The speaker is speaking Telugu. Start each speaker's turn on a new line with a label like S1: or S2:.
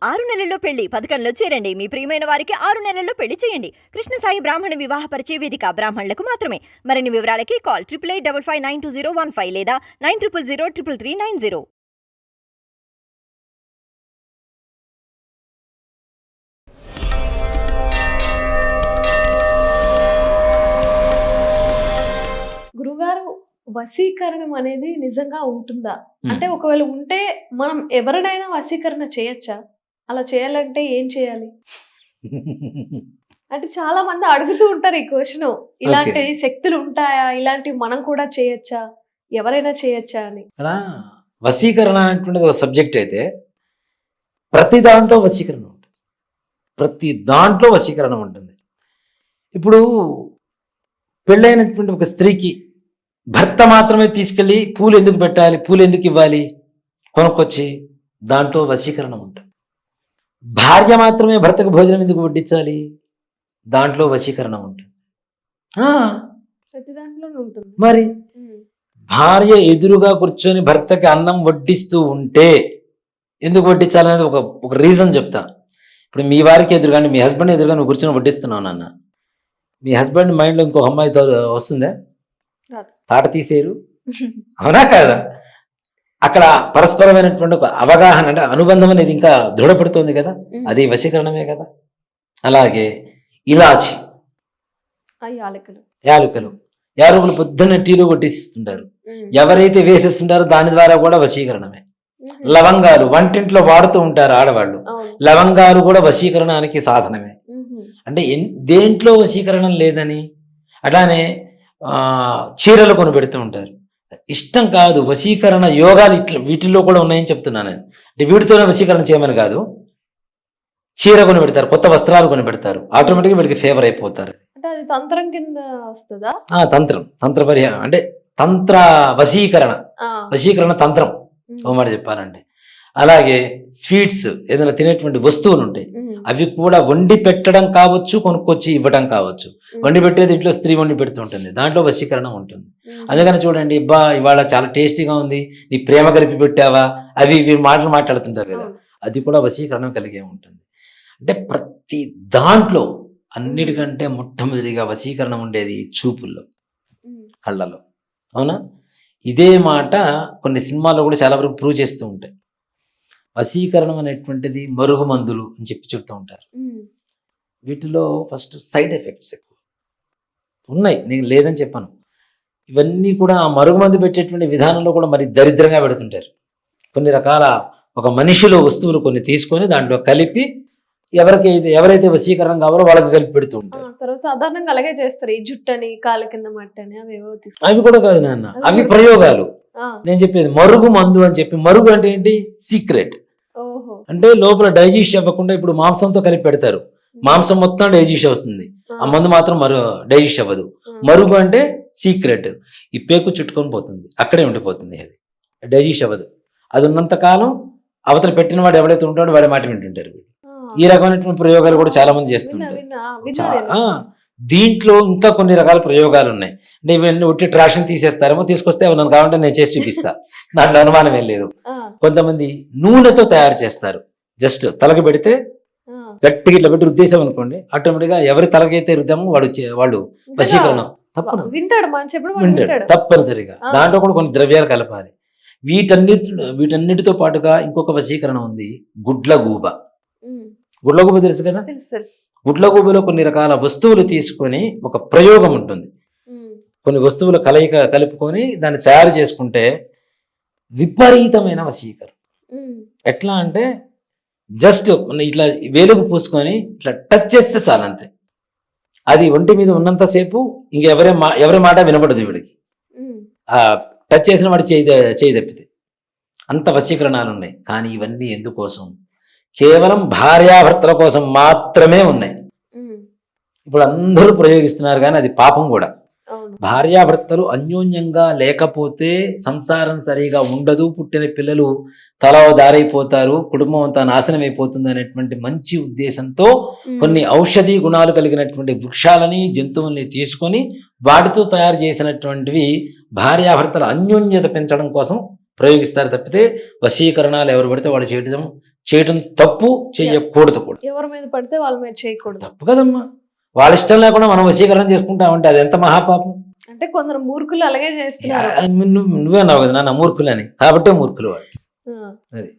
S1: 6 నెలల్లో పెళ్లి పథకంలో చేరండి. మీ ప్రియమైన వారికి 6 నెలల్లో పెళ్లి చేయండి. కృష్ణ సాయి బ్రాహ్మణ వివాహ పరిచయ వేదిక బ్రాహ్మణులకు మాత్రమే. మరిన్ని వివరాలకి కాల్ 8855592015 లేదా 9000333990.
S2: గురుగారు, వశీకరణం అనేది నిజంగా ఉంటుందా? అంటే ఒకవేళ ఉంటే మనం ఎవరినైనా వశీకరణ చేయొచ్చా? అలా చేయాలంటే ఏం చేయాలి? అంటే చాలా మంది అడుగుతూ ఉంటారు ఈ క్వశ్చన్. ఇలాంటి శక్తులు ఉంటాయా? ఇలాంటివి మనం కూడా చేయొచ్చా? ఎవరైనా చేయొచ్చా అని.
S3: ఇక్కడ వశీకరణ అనేటువంటిది ఒక సబ్జెక్ట్ అయితే ప్రతి దాంట్లో వశీకరణ ఉంటుంది. ప్రతి దాంట్లో వశీకరణ ఉంటుంది. ఇప్పుడు పెళ్ళైనటువంటి ఒక స్త్రీకి భర్త మాత్రమే తీసుకెళ్ళి పూలు ఎందుకు పెట్టాలి, పూలు ఎందుకు ఇవ్వాలి కొనుక్కొచ్చి, దాంట్లో వశీకరణ ఉంటుంది. భార్య మాత్రమే భర్తకు భోజనం ఎందుకు వడ్డించాలి, దాంట్లో వశీకరణ ఉంటుంది.
S2: ప్రతి దాంట్లోనూ ఉంటుంది.
S3: మరి భార్య ఎదురుగా కూర్చొని భర్తకి అన్నం వడ్డిస్తూ ఉంటే ఎందుకు వడ్డించాలనేది ఒక రీజన్ చెప్తా. ఇప్పుడు మీ వారికి ఎదురుగా, మీ హస్బెండ్ ఎదురుగా నువ్వు కూర్చొని వడ్డిస్తున్నావు నాన్న, మీ హస్బెండ్ మైండ్లో ఇంకొక అమ్మాయితో వస్తుందా? తాట తీసేరు, అవునా కాదా? అక్కడ పరస్పరమైనటువంటి ఒక అవగాహన, అంటే అనుబంధం అనేది ఇంకా దృఢపడుతుంది కదా, అది వశీకరణమే కదా. అలాగే ఇలాచి, యాలకులు పొద్దున్న టీలో కొట్టేసిస్తుంటారు. ఎవరైతే వేసేస్తుంటారో దాని ద్వారా కూడా వశీకరణమే. లవంగాలు వంటింట్లో వాడుతూ ఉంటారు ఆడవాళ్ళు, లవంగాలు కూడా వశీకరణానికి సాధనమే. అంటే దేంట్లో వశీకరణం లేదని. అట్లానే చీరలు కొని పెడుతూ ఉంటారు. ఇష్టం కాదు, వశీకరణ యోగాలు ఇట్లా వీటిల్లో కూడా ఉన్నాయని చెప్తున్నాను. అంటే వీటితోనే వశీకరణ చేయమని కాదు. చీర కొని పెడతారు, కొత్త వస్త్రాలు కొని పెడతారు, ఆటోమేటిక్గా వీళ్ళకి ఫేవర్ అయిపోతారు.
S2: తంత్రం కింద వస్తుందా?
S3: తంత్ర పరిహారం అంటే తంత్ర వశీకరణ తంత్రం ఓ మాట చెప్పాలంటే. అలాగే స్వీట్స్, ఏదైనా తినేటువంటి వస్తువులు ఉంటాయి, అవి కూడా వండి పెట్టడం కావచ్చు, కొనుక్కొచ్చి ఇవ్వడం కావచ్చు. వండి పెట్టేది ఇంట్లో స్త్రీ వండి పెడుతూ ఉంటుంది, దాంట్లో వశీకరణ ఉంటుంది. అందుకని చూడండి, ఇవాళ చాలా టేస్టీగా ఉంది, నీ ప్రేమ కలిపి పెట్టావా, అవి ఇవి మాటలు మాట్లాడుతుంటారు కదా, అది కూడా వశీకరణం కలిగే ఉంటుంది. అంటే ప్రతి దాంట్లో అన్నిటికంటే మొట్టమొదటిగా వశీకరణం ఉండేది చూపుల్లో, కళ్ళలో. అవునా? ఇదే మాట కొన్ని సినిమాల్లో కూడా చాలా వరకు ప్రూవ్ చేస్తూ ఉంటాయి. వశీకరణం అనేటువంటిది మరుగు మందులు అని చెప్తూ ఉంటారు. వీటిలో ఫస్ట్ సైడ్ ఎఫెక్ట్స్ ఎక్కువ ఉన్నాయి, నేను లేదని చెప్పాను. ఇవన్నీ కూడా ఆ మరుగు మందు పెట్టేటువంటి విధానంలో కూడా మరి దరిద్రంగా పెడుతుంటారు. కొన్ని రకాల ఒక మనిషిలో వస్తువులు కొన్ని తీసుకొని దాంట్లో కలిపి ఎవరైతే వశీకరణం కావాలో వాళ్ళకి కలిపి పెడుతూ ఉంటారు.
S2: సర్వసాధారణంగా అలాగే చేస్తారు. ఈ జుట్టని, కాళ్ళ కింద మట్టని,
S3: అవి కూడా కాదు నాన్న, అవి ప్రయోగాలు. నేను చెప్పేది మరుగు మందు అని చెప్పి. మరుగు అంటే ఏంటి? సీక్రెట్. అంటే లోపల డైజెస్ట్ అవ్వకుండా, ఇప్పుడు మాంసంతో కలిపి పెడతారు, మాంసం మొత్తం డైజెస్ట్ వస్తుంది, ఆ మందు మాత్రం డైజెస్ట్ అవ్వదు. మరుగు అంటే సీక్రెట్. ఈ పేకు చుట్టుకొని పోతుంది, అక్కడే ఉండిపోతుంది, అది డైజెస్ట్ అవ్వదు. అది ఉన్నంత కాలం అవతల పెట్టిన వాడు ఎవడైతే ఉంటాడో వాడి మాట వింటుంటారు. ఈ రకమైనటువంటి ప్రయోగాలు కూడా చాలా మంది చేస్తుంటారు. దీంట్లో ఇంకా కొన్ని రకాల ప్రయోగాలు ఉన్నాయి. అంటే ఇవన్నీ ఒట్టి ట్రాషన్ తీసేస్తారేమో, తీసుకొస్తే నన్ను కావాలంటే నేను చేసి చూపిస్తా, దాంట్లో అనుమానం ఏం లేదు. కొంతమంది నూనెతో తయారు చేస్తారు. జస్ట్ తలకి పెడితే గట్టిగా ఇట్లా పెట్టి రుద్దేశాం అనుకోండి, ఆటోమేటిక్గా ఎవరి తలకైతే రుద్దామో వాళ్ళు వశీకరణం వింటాడు తప్పనిసరిగా. దాంట్లో కూడా కొన్ని ద్రవ్యాలు కలపాలి. వీటన్నిటితో పాటుగా ఇంకొక వశీకరణ ఉంది, గుడ్లగూబ. గుడ్లగూబ తెలుసు కదా? గుడ్లగూబలో కొన్ని రకాల వస్తువులు తీసుకొని ఒక ప్రయోగం ఉంటుంది. కొన్ని వస్తువుల కలయిక కలుపుకొని దాన్ని తయారు చేసుకుంటే విపరీతమైన వశీకరణ. ఎట్లా అంటే జస్ట్ ఇట్లా వేలుగు పూసుకొని ఇట్లా టచ్ చేస్తే చాలంతే, అది ఒంటి మీద ఉన్నంతసేపు ఎవరి మాట వినపడదు వీడికి. ఆ టచ్ చేసిన వాడు చేయి తప్పితే. అంత వశీకరణాలు ఉన్నాయి. కానీ ఇవన్నీ ఎందుకోసం? కేవలం భార్యాభర్తల కోసం మాత్రమే ఉన్నాయి. ఇప్పుడు అందరూ ప్రయోగిస్తున్నారు, కానీ అది పాపం కూడా. భార్యాభర్తలు అన్యోన్యంగా లేకపోతే సంసారం సరిగా ఉండదు, పుట్టిన పిల్లలు తల దారైపోతారు, కుటుంబం అంతా నాశనం అయిపోతుంది అనేటువంటి మంచి ఉద్దేశంతో కొన్ని ఔషధీ గుణాలు కలిగినటువంటి వృక్షాలని, జంతువుల్ని తీసుకొని వాటితో తయారు చేసినటువంటివి భార్యాభర్తల అన్యోన్యత పెంచడం కోసం ప్రయోగిస్తారు తప్పితే వశీకరణాలు ఎవరు పడితే వాళ్ళు చేయడం చేయడం తప్పు, చేయకూడదు కూడా.
S2: ఎవరి మీద పడితే వాళ్ళ మీద చేయకూడదు.
S3: తప్పు కదమ్మా. వాళ్ళ ఇష్టం లేకుండా మనం వశీకరణ చేసుకుంటామంటే అది ఎంత మహాపాపం.
S2: అంటే కొందరు మూర్ఖులు అలాగే చేస్తున్నారు.
S3: నువ్వే అన్నావు కదా నాన్న మూర్ఖులని, కాబట్టే మూర్ఖులు వాళ్ళు.
S2: ఆ.
S3: అది